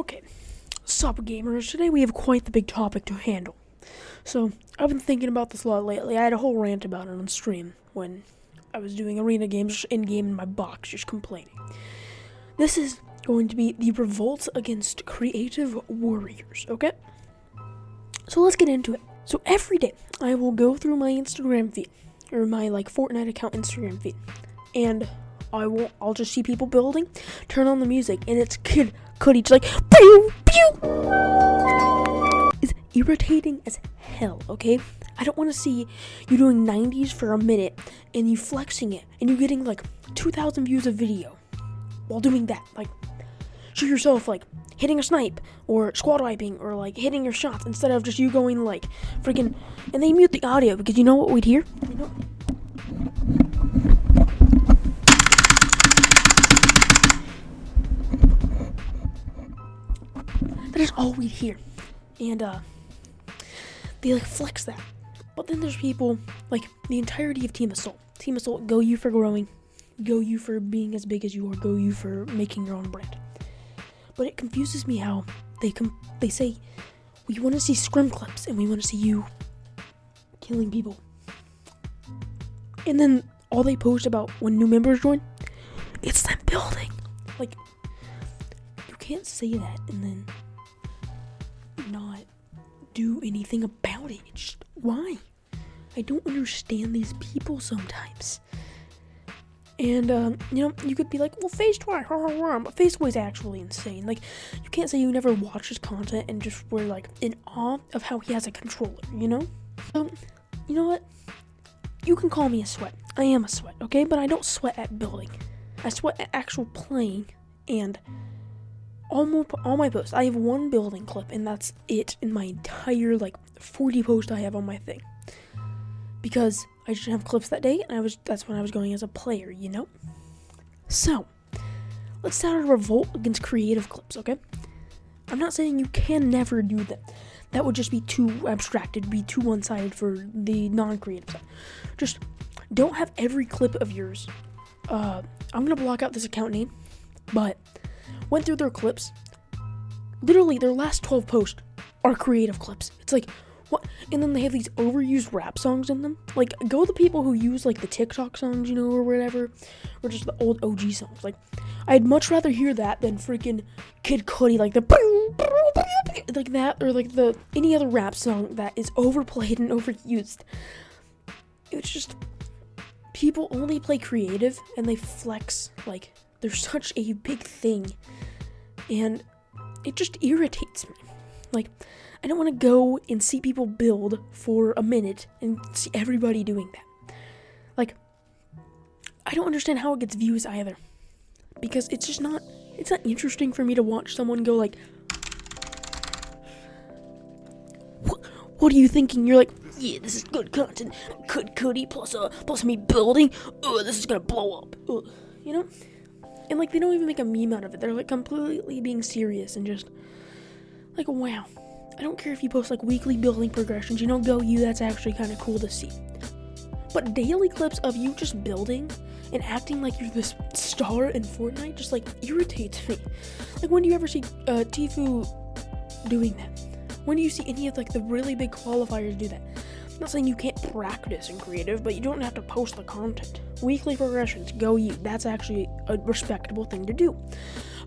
Okay, sup gamers, today we have quite the big topic to handle. So, I've been thinking about this a lot lately. I had a whole rant about it on stream when I was doing arena games in-game in my box, just complaining. This is going to be the revolt against creative warriors, okay? So let's get into it. So every day, I will go through my Instagram feed, or my Fortnite account Instagram feed, and I'll just see people building, turn on the music, and it's Kid Cudi just pew, pew. It's irritating as hell, okay? I don't want to see you doing 90s for a minute, and you flexing it, and you getting 2,000 views of video while doing that. Show yourself, hitting a snipe, or squad wiping, or, hitting your shots, instead of just you going, freaking, and they mute the audio, because you know what we'd hear? That is all we'd hear. And, they, flex that. But then there's people, the entirety of Team Assault. Team Assault, go you for growing. Go you for being as big as you are. Go you for making your own brand. But it confuses me how they say, we want to see scrim clips, and we want to see you killing people. And then all they post about when new members join, it's them building. You can't say that and then not do anything about it. Why? I don't understand these people sometimes. And, you could be like, well, FaceToy, but FaceToy is actually insane. You can't say you never watch his content and just were, in awe of how he has a controller, So, you know what? You can call me a sweat. I am a sweat, okay? But I don't sweat at building. I sweat at actual playing, and all my posts. I have one building clip, and that's it in my entire, 40 posts I have on my thing. Because I just didn't have clips that day, and that's when I was going as a player, So, let's start a revolt against creative clips, okay? I'm not saying you can never do that. That would just be too abstracted, be too one-sided for the non-creative side. Just don't have every clip of yours. I'm gonna block out this account name, but went through their clips. Literally, their last 12 posts are creative clips. It's what? And then they have these overused rap songs in them. Go the people who use, the TikTok songs, or whatever, or just the old OG songs. I'd much rather hear that than freaking Kid Cudi, that, or, any other rap song that is overplayed and overused. It's just, people only play creative, and they flex, they're such a big thing, and it just irritates me. I don't want to go and see people build for a minute and see everybody doing that. I don't understand how it gets views either, because it's not interesting for me to watch someone go what are you thinking? You're yeah, this is good content, good Cudi plus me building, this is gonna blow up, And they don't even make a meme out of it. They're completely being serious and just wow. I don't care if you post weekly building progressions, go you, that's actually kind of cool to see. But daily clips of you just building and acting like you're this star in Fortnite just irritates me. When do you ever see Tfue doing that? When do you see any of the really big qualifiers do that? I'm not saying you can't practice in creative, but you don't have to post the content. Weekly progressions, go you. That's actually a respectable thing to do.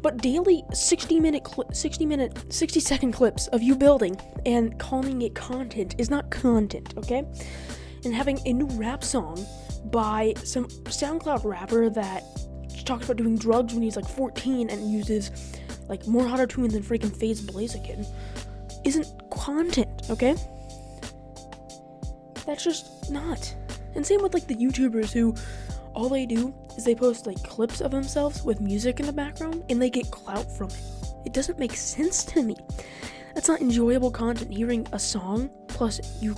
But daily 60-second clips of you building and calling it content is not content, okay? And having a new rap song by some SoundCloud rapper that talks about doing drugs when he's 14 and uses more auto-tune than freaking FaZe Blaziken isn't content, okay? That's just not. And same with the YouTubers who all they do is they post clips of themselves with music in the background and they get clout from it. It doesn't make sense to me. That's not enjoyable content, hearing a song plus you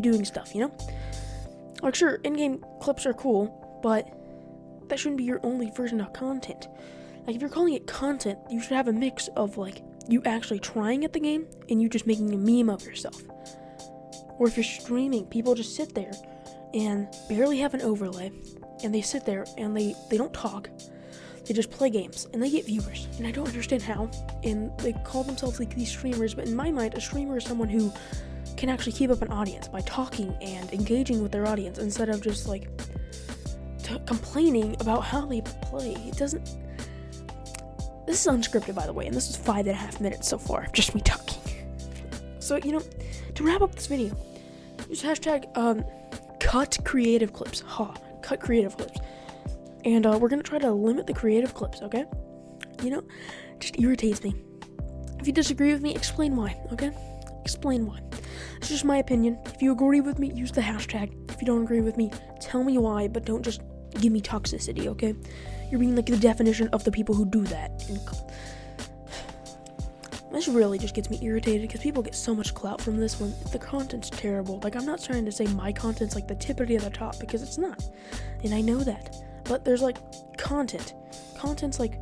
doing stuff, Sure, in-game clips are cool, but that shouldn't be your only version of content. If you're calling it content, you should have a mix of you actually trying at the game and you just making a meme of yourself. Or if you're streaming, people just sit there and barely have an overlay, and they sit there and they don't talk. They just play games, and they get viewers, and I don't understand how. And they call themselves like these streamers, but in my mind, a streamer is someone who can actually keep up an audience by talking and engaging with their audience instead of just like complaining about how they play. It doesn't. This is unscripted, by the way, and this is 5.5 minutes so far, just me talking. So, to wrap up this video, use hashtag cut creative clips. Cut creative clips. And we're gonna try to limit the creative clips, okay? Just irritates me. If you disagree with me, explain why, okay? Explain why. It's just my opinion. If you agree with me, use the hashtag. If you don't agree with me, tell me why, but don't just give me toxicity, okay? You're being like the definition of the people who do that. And this really just gets me irritated because people get so much clout from this when the content's terrible. Like, I'm not trying to say my content's like the tippity of the top, because it's not. And I know that. But there's like content. Content's like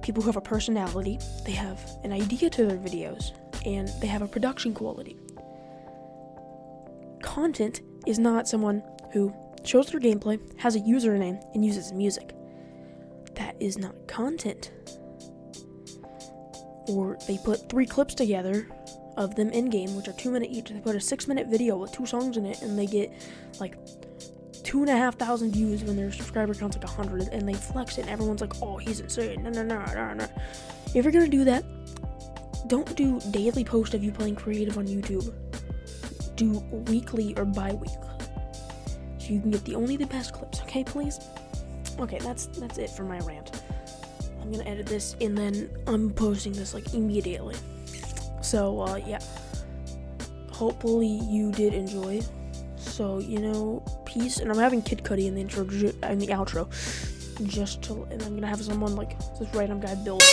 people who have a personality, they have an idea to their videos, and they have a production quality. Content is not someone who shows their gameplay, has a username, and uses music. That is not content. Or they put 3 clips together of them in-game, which are 2 minutes each. They put a 6-minute video with 2 songs in it, and they get like 2,500 views when their subscriber count's like 100, and they flex it, and everyone's like, oh, he's insane. No. If you're gonna do that, don't do daily post of you playing creative on YouTube. Do weekly or bi-weekly, so you can get only the best clips, okay, please? Okay, that's it for my rant. I'm gonna edit this, and then I'm posting this like immediately. So yeah, hopefully you did enjoy. So peace. And I'm having Kid Cudi in the intro and the outro, and I'm gonna have someone like this random guy build